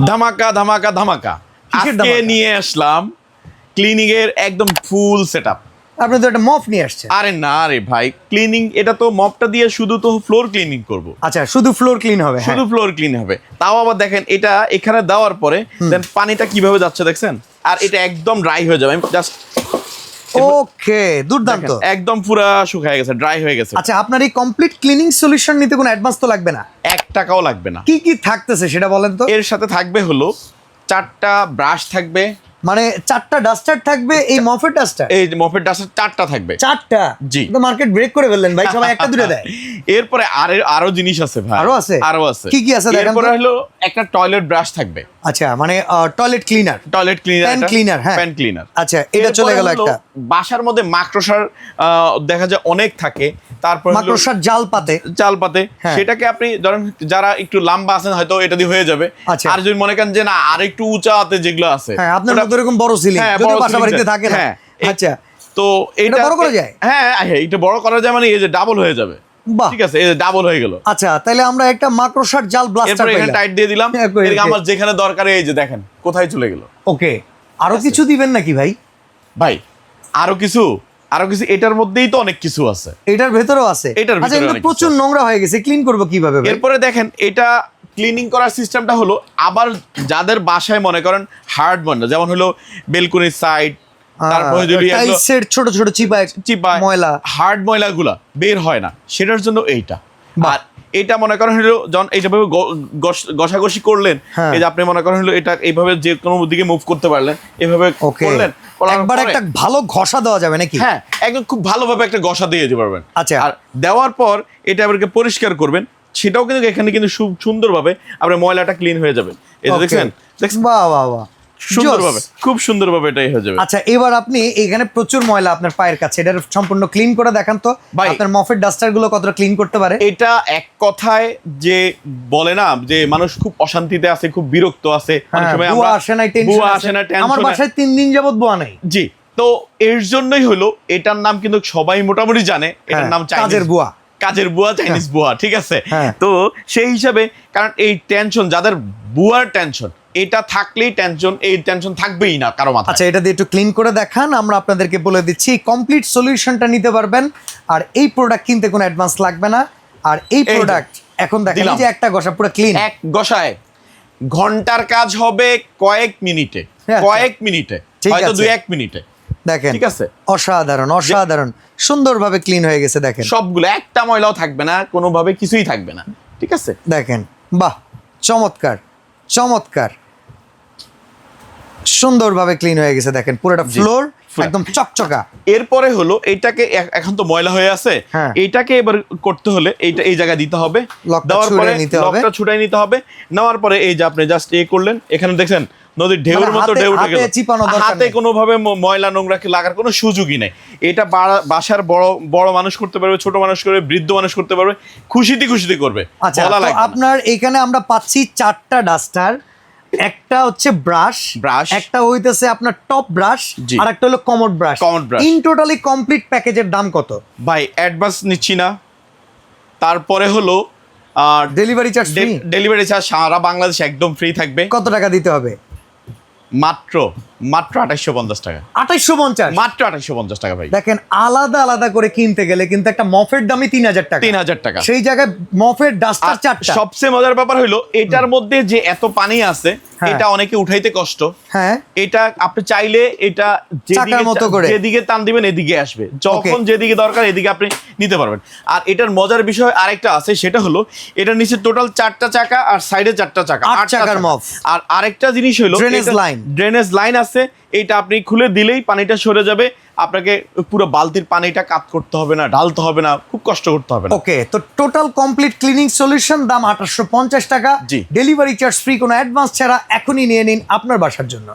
ধামাকা ধামাকা ধামাকা আজকে নিয়ে আসলাম ক্লিনিং এর একদম ফুল সেটআপ। আপনি তো একটা মপ নিয়ে আসছেন। আরে না রে ভাই, ক্লিনিং এটা তো মপটা দিয়ে শুধু তো ফ্লোর ক্লিনিং করব। আচ্ছা, শুধু ফ্লোর ক্লিন হবে? শুধু ফ্লোর ক্লিন হবে। তাও আবার দেখেন এটা এখানে দেওয়ার পরে দেন পানিটা কিভাবে যাচ্ছে দেখছেন, আর এটা একদম ড্রাই হয়ে যাবে। আমি জাস্ট ওকে, দুর্দান্ত, একদম পুরা শুকায় গেছে, ড্রাই হয়ে গেছে। আচ্ছা, আপনার এই কমপ্লিট ক্লিনিং সলিউশন নিতে কোনো অ্যাডভান্স তো লাগবে না? 1 টাকাও লাগবে না। কি কি থাকতেছে সেটা বলেন তো। এর সাথে থাকবে হলো 4টা ব্রাশ থাকবে, মানে 4টা ডাস্টার থাকবে। এই মফের ডাস্টার, এই মপের ডাস্টার 4টা থাকবে। 4টা? জি। তো মার্কেট ব্রেক করে ফেললেন ভাই, সবাই একটা দুটো দেয়। এরপরে আরো জিনিস আছে ভাই। আরো আছে? আরো আছে। কি কি আছে দেখেন তো। এরপরে হলো একটা টয়লেট ব্রাশ থাকবে। আচ্ছা, মানে toilet cleaner, toilet cleaner, pan cleaner. হ্যাঁ, প্যান ক্লিনার। আচ্ছা, এটা চলে গেল একটা। বাসার মধ্যে মাকড়সার দেখা যায় অনেক থাকে, তারপর মাকড়সার জাল পাতে, চাল পাতে, হ্যাঁ। সেটাকে আপনি ধরেন যারা একটু লম্বা আছেন হয়তো এটা দিয়ে হয়ে যাবে। আচ্ছা। আর যদি মনে করেন যে না আর একটু উঁচাতে যেগুলো আছে, হ্যাঁ, আপনার মতো এরকম বড় সিলিং যদি বাসা বাড়িতে থাকে না। হ্যাঁ, আচ্ছা, তো এটা বড় করা যায়? হ্যাঁ, এটা বড় করা যায়, মানে এই যে ডাবল হয়ে যাবে। বাহ, ঠিক আছে, এই যে ডাবল হয়ে গেল। আচ্ছা, তাহলে আমরা একটা মাকড়সার জাল ব্লাস্টার এরপর এখানে পেলাম। টাইট দিয়ে দিলাম। হ্যাঁ, কই, এদিকে ওকে। আমার যেখানে দরকার এই যে দেখেন কোথায় চলে গেল। ওকে, আরো কিছু দিবেন নাকি ভাই? ভাই আরো কিছু এটার মধ্যেই তো অনেক কিছু আছে। এটার ভেতরেও আছে? এটার আচ্ছা, ভিতরে কিন্তু অনেক প্রচুর কিছু নোংরা হয়ে গেছে, ক্লিন করব কিভাবে ভাই? এরপরে দেখেন এটা ক্লিনিং করার সিস্টেমটা হলো আবার যাদের বাসায় মনে করেন হার্ড ময়লা, যেমন হলো বেলকনির সাইড, তারপরে যদি টাইলসের ছোট ছোট চিপায় ময়লা, হার্ড ময়লাগুলা বের হয় না, সেটার জন্য এইটা। আর এটা মনে করেন হলো যখন এইভাবে ঘষাঘষি করলেন, হ্যাঁ। এই যে আপনি মনে করেন হলো এটা এইভাবে যে কোনো দিকে মুভ করতে পারলেন, এভাবে করলেন, করার একবার পরে- একটা ভালো ঘষা দেওয়া যাবে নাকি? হ্যাঁ, একদম খুব ভালোভাবে একটা ঘষা দিয়ে দিতে পারবেন। আচ্ছা। আর দেওয়ার পর এটা আবার পরিষ্কার করবেন, সেটাও কিন্তু এখানে কিন্তু সুন্দরভাবে আপনার ময়লাটা ক্লিন হয়ে যাবে। এই যে Okay. দেখছেন বাহ বাহ বাহ, সুন্দরভাবে, জোস। খুব সুন্দরভাবে এটাই হয়ে যাবে। আচ্ছা, এবার আপনি এখানে প্রচুর ময়লা আপনার পায়ের কাছে, এটা সম্পূর্ণ ক্লিন করে দেখান তো ভাই। আপনার মফের ডাস্টার গুলো কতটা ক্লিন করতে পারে। এটা এক কথায় যে বলে না যে মানুষ খুব অশান্তিতে আছে, খুব বিরক্ত আছে, অনেক সময় বুয়া আমরা আসে না, টেনশন বুয়া আসে না, আমার টেনশন। বাসায় 3 দিন যাবত বুয়া নেই। জি, তো এর জন্যই হলো এটার নাম কিন্তু সবাই মোটামুটি জানে, এটার হ্যাঁ, নাম কাজের বুয়া। কাজের বুয়া, চাইনিজ বুয়া, ঠিক আছে। হ্যাঁ। তো সেই হিসাবে কারণ এই টেনশন, যাদের বুয়ার টেনশন, এটা থাকলেই টেনশন, এই টেনশন থাকবেই না কারো মাথায়। আচ্ছা, এটা দিয়ে একটু ক্লিন করে দেখান, আমরা আপনাদেরকে বলে দিচ্ছি কমপ্লিট সলিউশনটা নিতে পারবেন। আর এই প্রোডাক্ট কিনতে কোনো অ্যাডভান্স লাগবে না। আর এই যে, প্রোডাক্ট এখন দেখেন দিলাম। এই যে একটা ঘষা পুরো ক্লিন। এক গসায় ঘন্টার কাজ হবে কয়েক মিনিটে, আচ্ছা। কয়েক মিনিটে, ঠিক হয়তো আছে। 2-1 মিনিটে। দেখেন, ঠিক আছে। অসাধারণ অসাধারণ সুন্দরভাবে ক্লিন হয়ে গেছে। দেখেন সবগুলো একটা ময়লাও থাকবে না, কোনোভাবে কিছুই থাকবে না। ঠিক আছে, দেখেন, বাহ, চমৎকার চমৎকার, সুন্দরভাবে ক্লিন হয়ে গেছে। দেখেন পুরোটা ফ্লোর একদম চকচকা। এরপরে হলো এইটাকে এখন তো ময়লা হয়ে আছে, হ্যাঁ। এইটাকে এবার করতে হলে এইটা এই জায়গায় দিতে হবে, লকটা দেওয়ার পরে ছুঁড়ে নিতে হবে। লকটা ছুটাই নিতে হবে। নেওয়ার পরে এই যে আপনি জাস্ট করলেন, এখানে দেখছেন নদীর ঢেউর মানে মতো ঢেউ উঠে হাতে গেল। চিপানো দরকার হাতে নেই। কোনোভাবে ময়লা নোংরা লাগার কোনো সুযোগই নেই। এটা বাসার বড় মানুষ করতে পারবে, ছোট মানুষ করবে, বৃদ্ধ মানুষ করতে পারবে, খুশিতে করবে। আচ্ছা, বলা তো লাগবে না। আপনার এখানে আমরা পাচ্ছি 4টা ডাস্টার, একটা হচ্ছে ব্রাশ, একটা হইতেছে আপনার টপ ব্রাশ, জি। আর একটা হলো commode brush. Commode brush. In totally complete প্যাকেজের দাম কত ভাই অ্যাডভান্স নিচ্ছি না, তারপরে হলো delivery charge free? Delivery charge সারা বাংলাদেশ একদম ফ্রি থাকবে। কত টাকা দিতে হবে? মাত্র 2850 টাকা। 2850? মাত্র 2850 টাকা ভাই। দেখেন, আলাদা আলাদা করে কিনতে গেলে কিন্তু একটা মফের দামই 3000 টাকা। 3000 টাকা। সেই জায়গায় মফের ডাস্টার আর 4টা। সবচেয়ে মজার ব্যাপার হলো এটার মধ্যে যে এত পানি আছে, হ্যাঁ। এটা অনেকে উঠাইতে কষ্ট। হ্যাঁ, এটা আপনি চাইলে এটা চাকার মতো করে। যেদিকে টান দিবেন এদিকে আসবে, যখন যেদিকে দরকার এদিকে আপনি নিতে পারবেন। আর এটার মজার বিষয় আরেকটা আছে, সেটা হলো এটার নিচে টোটাল 4টা চাকা আর সাইডে 4টা চাকা, 8 চাকার মফ। আর আরেকটা জিনিস হলো ড্রেনেজ লাইন আছে, এইটা আপনি খুলে দিলেই পানিটা সরে যাবে, আপনাকে পুরো বালতির পানিটা কাট করতে হবে না, ঢালতে হবে না, খুব কষ্ট করতে হবে না। ওকে, তো টোটাল কমপ্লিট ক্লিনিং সলিউশন দাম 2850 টাকা। জি। ডেলিভারি চার্জ ফ্রি, কোনো অ্যাডভান্স ছাড়া। এখনই নিয়ে নিন আপনার বাসার জন্য।